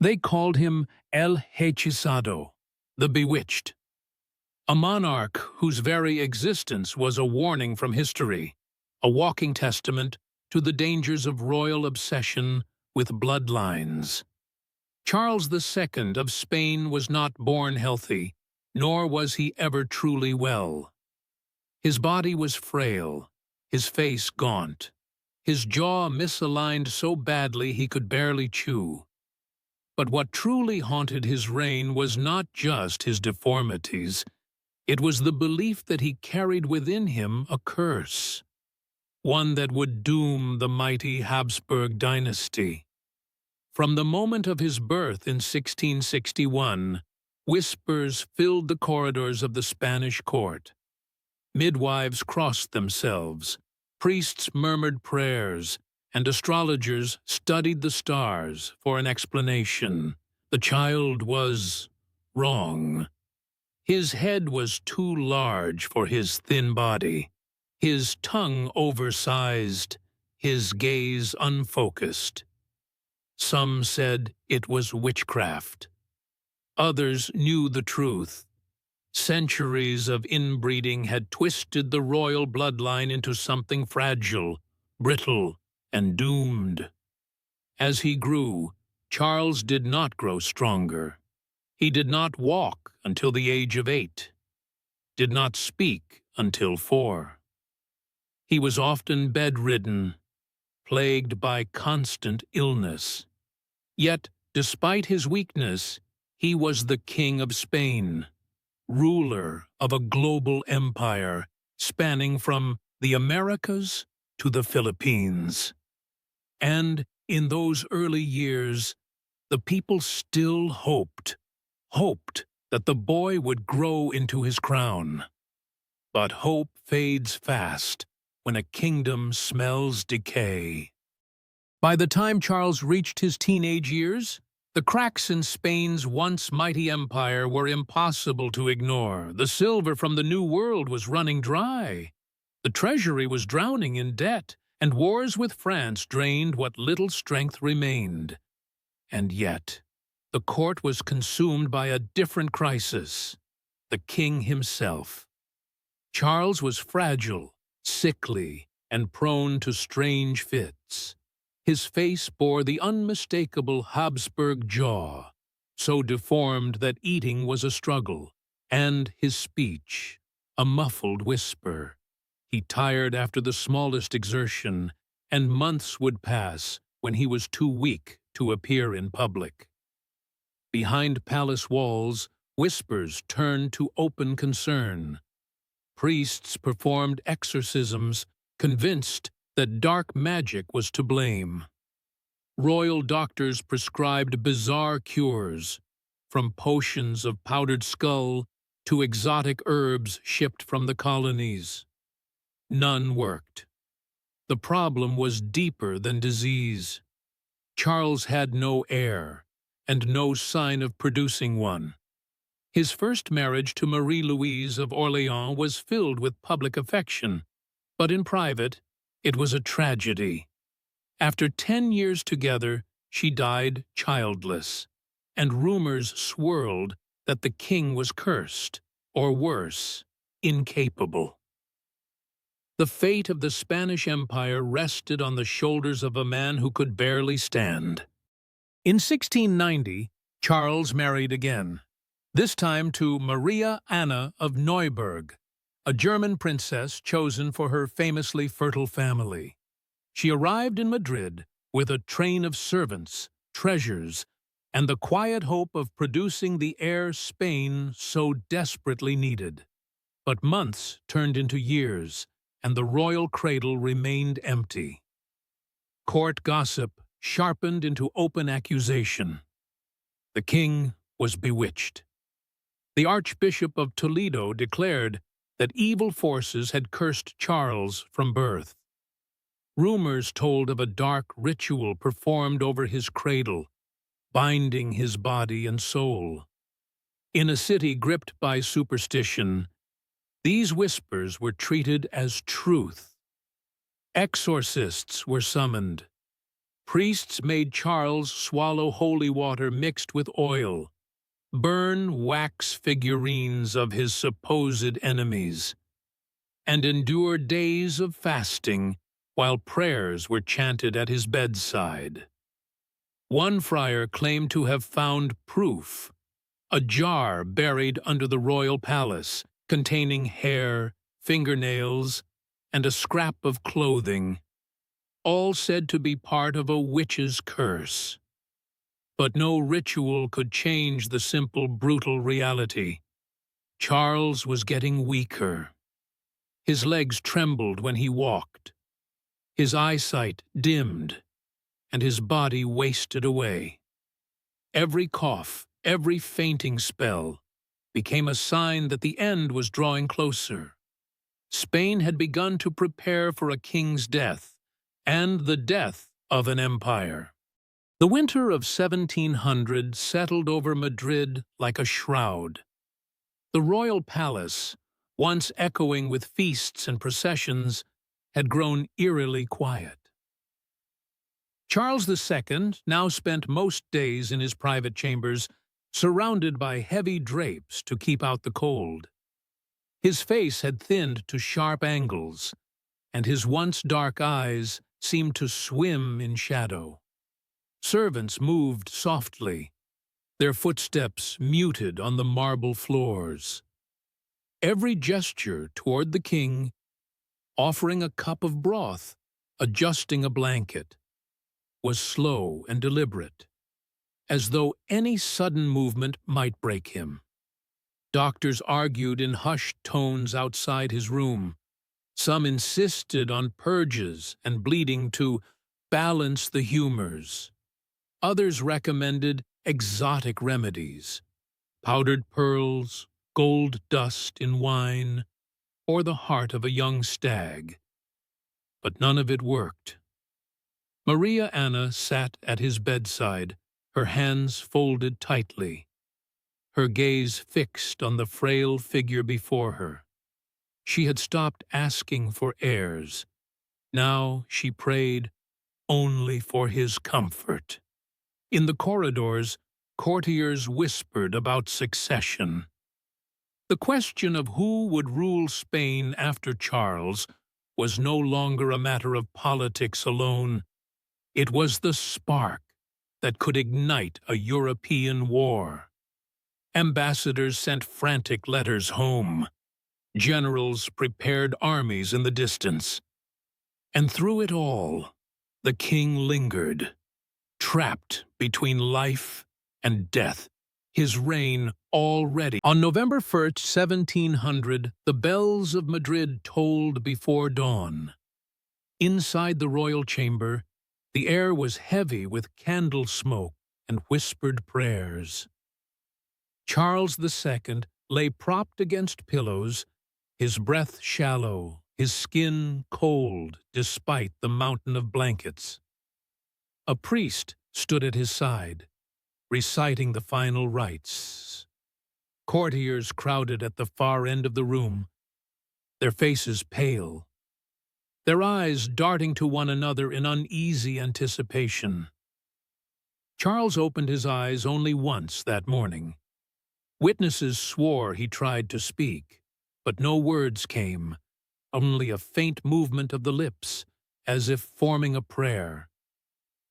They called him El Hechizado, the Bewitched, a monarch whose very existence was a warning from history, a walking testament to the dangers of royal obsession with bloodlines. Charles II of Spain was not born healthy, nor was he ever truly well. His body was frail, his face gaunt, his jaw misaligned so badly he could barely chew. But what truly haunted his reign was not just his deformities. It was the belief that he carried within him a curse, one that would doom the mighty Habsburg dynasty. From the moment of his birth in 1661, whispers filled the corridors of the Spanish court. Midwives crossed themselves, priests murmured prayers, and astrologers studied the stars for an explanation. The child was wrong. His head was too large for his thin body, his tongue oversized, his gaze unfocused. Some said it was witchcraft. Others knew the truth. Centuries of inbreeding had twisted the royal bloodline into something fragile, brittle, and doomed. As he grew, Charles did not grow stronger. He did not walk until the age of 8, did not speak until 4. He was often bedridden, plagued by constant illness. Yet, despite his weakness, he was the King of Spain, ruler of a global empire spanning from the Americas to the Philippines. And in those early years, the people still hoped that the boy would grow into his crown. But hope fades fast when a kingdom smells decay. By the time Charles reached his teenage years, the cracks in Spain's once mighty empire were impossible to ignore. The silver from the New World was running dry. The treasury was drowning in debt, and wars with France drained what little strength remained. And yet, the court was consumed by a different crisis: the king himself. Charles was fragile, sickly, and prone to strange fits. His face bore the unmistakable Habsburg jaw, so deformed that eating was a struggle, and his speech a muffled whisper. He tired after the smallest exertion, and months would pass when he was too weak to appear in public. Behind palace walls, whispers turned to open concern. Priests performed exorcisms, convinced that dark magic was to blame. Royal doctors prescribed bizarre cures, from potions of powdered skull to exotic herbs shipped from the colonies. None worked. The problem was deeper than disease. Charles had no heir, and no sign of producing one. His first marriage to Marie-Louise of Orléans was filled with public affection, but in private, it was a tragedy. After 10 years together, she died childless, and rumors swirled that the king was cursed, or worse, incapable. The fate of the Spanish Empire rested on the shoulders of a man who could barely stand. In 1690, Charles married again, this time to Maria Anna of Neuburg, a German princess chosen for her famously fertile family. She arrived in Madrid with a train of servants, treasures, and the quiet hope of producing the heir Spain so desperately needed. But months turned into years, and the royal cradle remained empty. Court gossip sharpened into open accusation. The king was bewitched. The Archbishop of Toledo declared that evil forces had cursed Charles from birth. Rumors told of a dark ritual performed over his cradle, binding his body and soul. In a city gripped by superstition, these whispers were treated as truth. Exorcists were summoned. Priests made Charles swallow holy water mixed with oil, burn wax figurines of his supposed enemies, and endure days of fasting while prayers were chanted at his bedside. One friar claimed to have found proof, a jar buried under the royal palace containing hair, fingernails, and a scrap of clothing, all said to be part of a witch's curse. But no ritual could change the simple, brutal reality. Charles was getting weaker. His legs trembled when he walked. His eyesight dimmed, and his body wasted away. Every cough, every fainting spell, became a sign that the end was drawing closer. Spain had begun to prepare for a king's death, and the death of an empire. The winter of 1700 settled over Madrid like a shroud. The royal palace, once echoing with feasts and processions, had grown eerily quiet. Charles II now spent most days in his private chambers, surrounded by heavy drapes to keep out the cold. His face had thinned to sharp angles, and his once dark eyes seemed to swim in shadow. Servants moved softly, their footsteps muted on the marble floors. Every gesture toward the king, offering a cup of broth, adjusting a blanket, was slow and deliberate, as though any sudden movement might break him. Doctors argued in hushed tones outside his room. Some insisted on purges and bleeding to balance the humors. Others recommended exotic remedies, powdered pearls, gold dust in wine, or the heart of a young stag. But none of it worked. Maria Anna sat at his bedside, her hands folded tightly, her gaze fixed on the frail figure before her. She had stopped asking for heirs. Now she prayed only for his comfort. In the corridors, courtiers whispered about succession. The question of who would rule Spain after Charles was no longer a matter of politics alone. It was the spark that could ignite a European war. Ambassadors sent frantic letters home. Generals prepared armies in the distance. And through it all, the king lingered, trapped between life and death, his reign already. On November 1st, 1700, the bells of Madrid tolled before dawn. Inside the royal chamber, the air was heavy with candle smoke and whispered prayers. Charles II lay propped against pillows, his breath shallow, his skin cold despite the mountain of blankets. A priest stood at his side, reciting the final rites. Courtiers crowded at the far end of the room, their faces pale, their eyes darting to one another in uneasy anticipation. Charles opened his eyes only once that morning. Witnesses swore he tried to speak, but no words came, only a faint movement of the lips, as if forming a prayer,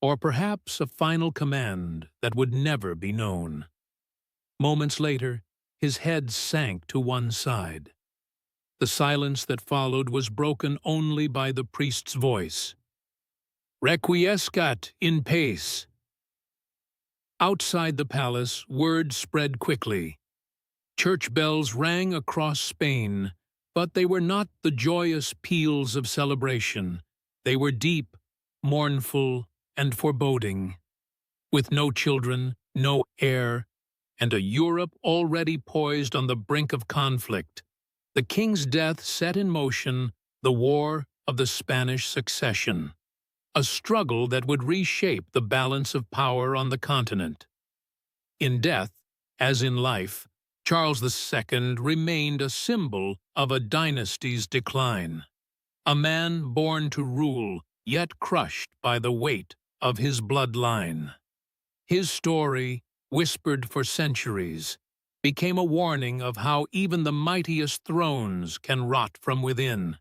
or perhaps a final command that would never be known. Moments later, his head sank to one side. The silence that followed was broken only by the priest's voice. Requiescat in pace. Outside the palace, word spread quickly. Church bells rang across Spain, but they were not the joyous peals of celebration. They were deep, mournful, and foreboding. With no children, no heir, and a Europe already poised on the brink of conflict, the king's death set in motion the War of the Spanish Succession, a struggle that would reshape the balance of power on the continent. In death, as in life, Charles II remained a symbol of a dynasty's decline, a man born to rule, yet crushed by the weight of his bloodline. His story, whispered for centuries, became a warning of how even the mightiest thrones can rot from within.